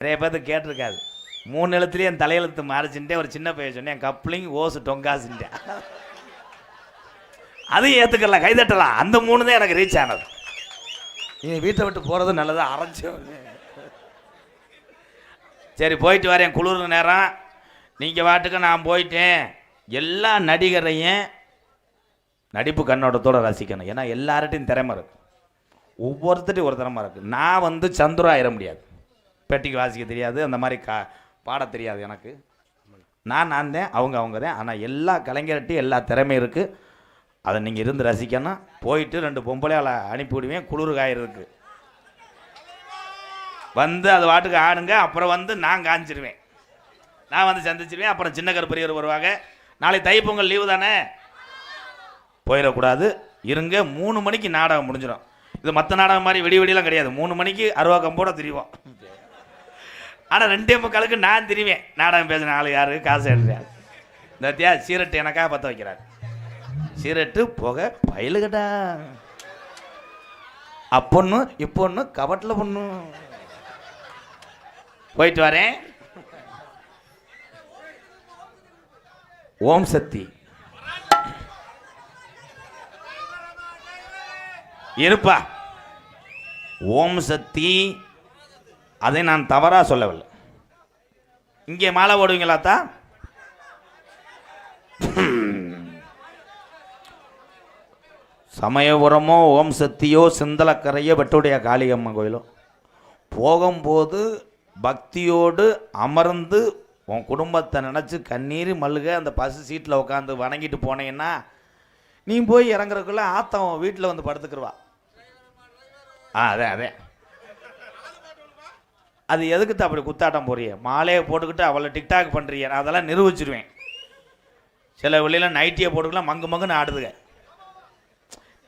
நிறைய பேர்த்து கேட்டிருக்காது. 3 எழுத்துலேயே என் தலையெழுத்து மாறிச்சுட்டே ஒரு சின்ன பையன் சொன்னேன், கப்ளிங் ஓசு டொங்காசுட்டேன். அதையும் ஏற்றுக்கலாம், கைதட்டலாம். அந்த 3 தான் எனக்கு ரீச் ஆனது. நீ வீட்டை விட்டு போகிறது நல்லதாக அரைச்சி. சரி போயிட்டு வரேன், குளிர் நேரம். நீங்கள் வாட்டுக்கு நான் போயிட்டேன். எல்லா நடிகரையும் நடிப்பு கண்ணோட்டத்தோடு ரசிக்கணும். ஏன்னா எல்லார்ட்டையும் திறமை இருக்குது, ஒவ்வொருத்தட்டையும் ஒரு திறமை இருக்குது. நான் சந்துரா ஆயிட முடியாது, பெட்டிக்கு வாசிக்க தெரியாது, அந்த மாதிரி பாட தெரியாது எனக்கு. நான் தான், அவங்க தான். ஆனால் எல்லா கலைஞர்கிட்டையும் எல்லா திறமையும் இருக்குது. அதை நீங்கள் இருந்து ரசிக்கணும். போயிட்டு 2 பொம்பளையால் அனுப்பி விடுவேன், குளிர் காயிருக்கு அது வாட்டுக்கு ஆடுங்க. அப்புறம் நான் காஞ்சிருவேன், நான் சந்திச்சிருவேன். அப்புறம் சின்ன கருப்பரியர் வருவாங்க. நாளைக்கு தைப்பொங்கல் லீவு தானே, போயிடக்கூடாது. இருங்க, 3 மணிக்கு நாடகம் முடிஞ்சிடும். இது மற்ற நாடகம் மாதிரி வெடிலாம் கிடையாது. 3 மணிக்கு அருவா கம்போட திரிவோம். ஆனால் 2:45 நான் திரிவேன். நாடகம் பேசின ஆள் யாரு, காசு எழுதுறேன். இந்த சீரட்டு எனக்காக பற்ற வைக்கிறார். சீரட்டு புகை பயிலுகடா, அப்பொண்ணு இப்பொண்ணு கபட்டில் பொண்ணு. போயிட்டு வரேன். ஓம் சக்தி இருப்பா. ஓம் சக்தி, அதை நான் தவறாக சொல்லவில்லை. இங்கே மாலை ஓடுவீங்களாத்தா? சமயபுரமோ ஓம் சக்தியோ சிந்தலக்கரையோ வெட்டுடைய காளியம்மன் கோயிலோ போகும்போது பக்தியோடு அமர்ந்து உன் குடும்பத்தை நினச்சி கண்ணீர் மல்லுக அந்த பசு சீட்டில் உட்காந்து வணங்கிட்டு போனீங்கன்னா நீ போய் இறங்குறதுக்குள்ள ஆத்தம் வீட்டில் படுத்துக்குருவா. அதே அது எதுக்குத்தான் அப்படி குத்தாட்டம் போறிய? மாலையை போட்டுக்கிட்டு அவளை டிக்டாக் பண்ணுறிய? நான் அதெல்லாம் நிரூபிச்சிருவேன். சில வெளியில் நைட்டியை போட்டுக்கலாம் மங்குன்னு ஆடுதுங்க.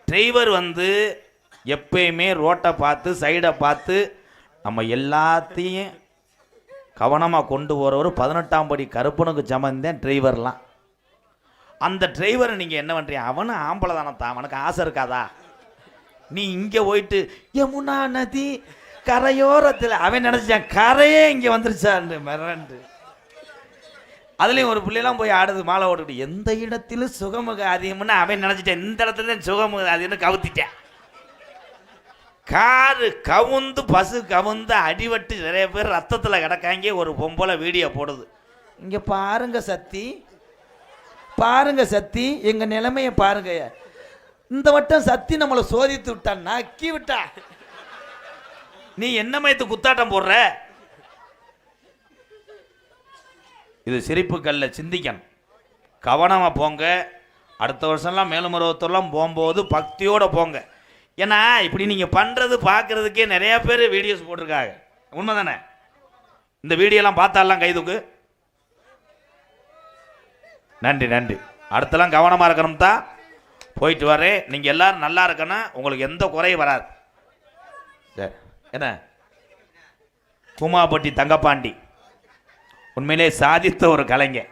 டிரைவர் எப்பயுமே ரோட்டை பார்த்து சைடை பார்த்து நம்ம எல்லாத்தையும் கவனமாக கொண்டு போகிறவர் 18ஆம் படி கருப்பனுக்கு சமந்தேன் டிரைவர்லாம். அந்த டிரைவரை நீங்கள் என்ன பண்ணுறீங்க? அவனும் ஆம்பளை தானே தான், அவனுக்கு ஆசை இருக்காதா? நீ இங்கே போயிட்டு யமுனா நதி கரையோரத்தில் அவன் நினச்சான் கரையே இங்கே வந்துருச்சான்னு மிரண்டு. அதுலேயும் ஒரு பிள்ளைலாம் போய் ஆடுது மாலை ஓட்டுக்கிட்டு. எந்த இடத்திலும் சுகமுக அதிகம்னு அவன் நினச்சிட்டேன், இந்த இடத்துல சுகமுக அதிகம்னு கவுத்திட்டேன். காரு கவுந்து பசு கவுந்து அடிபட்டு நிறைய பேர் ரத்தத்தில் கிடக்காங்க. ஒரு பொம்பளை வீடியோ போடுது, இங்கே பாருங்க சக்தி, பாருங்க சக்தி, எங்கள் நிலைமையை பாருங்க. இந்த வட்டம் சக்தி நம்மளை சோதித்து விட்டான், நக்கி விட்டா. நீ என்ன மயத்து குத்தாட்டம் போடுற? இது சிரிப்பு கல்ல, சிந்திக்கணும். கவனமாக போங்க. அடுத்த வருஷம்லாம் மேலுமருவத்தெல்லாம் போகும்போது பக்தியோடு போங்க. ஏன்னா இப்படி நீங்கள் பண்ணுறது பார்க்குறதுக்கே நிறையா பேர் வீடியோஸ் போட்டிருக்காங்க. உண்மை தானே? இந்த வீடியோலாம் பார்த்தாலாம் கைதுக்கு நன்றி. அடுத்தலாம் கவனமாக இருக்கணும் தான். போயிட்டு வரேன். நீங்கள் எல்லோரும் நல்லா இருக்கணும், உங்களுக்கு எந்த குறையும் வராது. சரி, என்ன குமாபட்டி தங்கப்பாண்டி உண்மையிலே சாதித்த ஒரு கலைஞர்.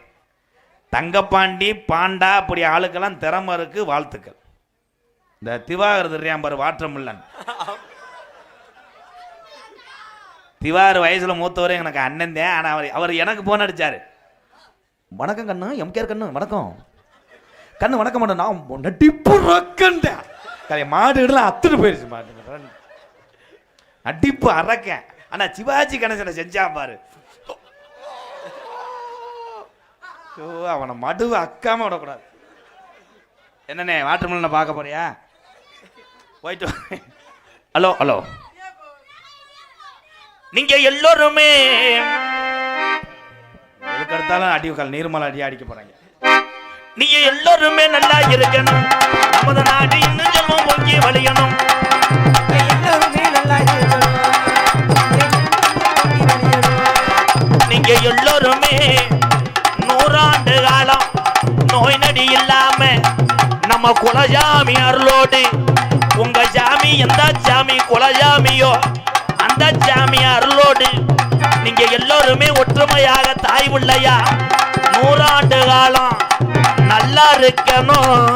தங்கப்பாண்டி பாண்டா அப்படி ஆளுக்கெல்லாம் திறமை இருக்கு, வாழ்த்துக்கள். இந்த திவாகர் தெரியாம வாற்றமில்லன், திவாகர் வயசுல மூத்தவரே எனக்கு அண்ணன் தான். ஆனால் அவர் எனக்கு போன் அடிச்சாரு. வணக்கம் கண்ணு, எம்கேஆர் கண்ணு வணக்கம். கண்ணு வணக்கம் பண்ண நான் நடிப்பு ரக்கண்டேன். மாடுலாம் அத்துட்டு போயிடுச்சு. மாடு நடிப்பு அறக்கேன். ஆனா சிவாஜி கணேசனை செஞ்சா பாரு, அவனை மடுவை அக்காம விடக்கூடாது. என்னண்ணே வாட்டர்மெலனை பார்க்க போறியா? போயிட்டு ஹலோ நீங்க எல்லோருமே எதுக்கு எடுத்தாலும் அடிவுக்கால் நீர்மலை அடிக்க போறாங்க. நீங்க எல்லோருமே நல்லா இருக்கணும், நமது நாடு இன்னும் ஜென்மம் பொங்கி வழியணும். நீங்க எல்லோருமே 100 ஆண்டு காலம் நோய் நடி இல்லாம நம்ம குலஜாமி அருளோடு, உங்க ஜாமி எந்த ஜாமி குலஜாமியோ அந்த ஜாமி அருளோடு நீங்க எல்லோருமே ஒற்றுமையாக தாய் பிள்ளையா 100 ஆண்டு காலம் நல்லா இருக்கணும்.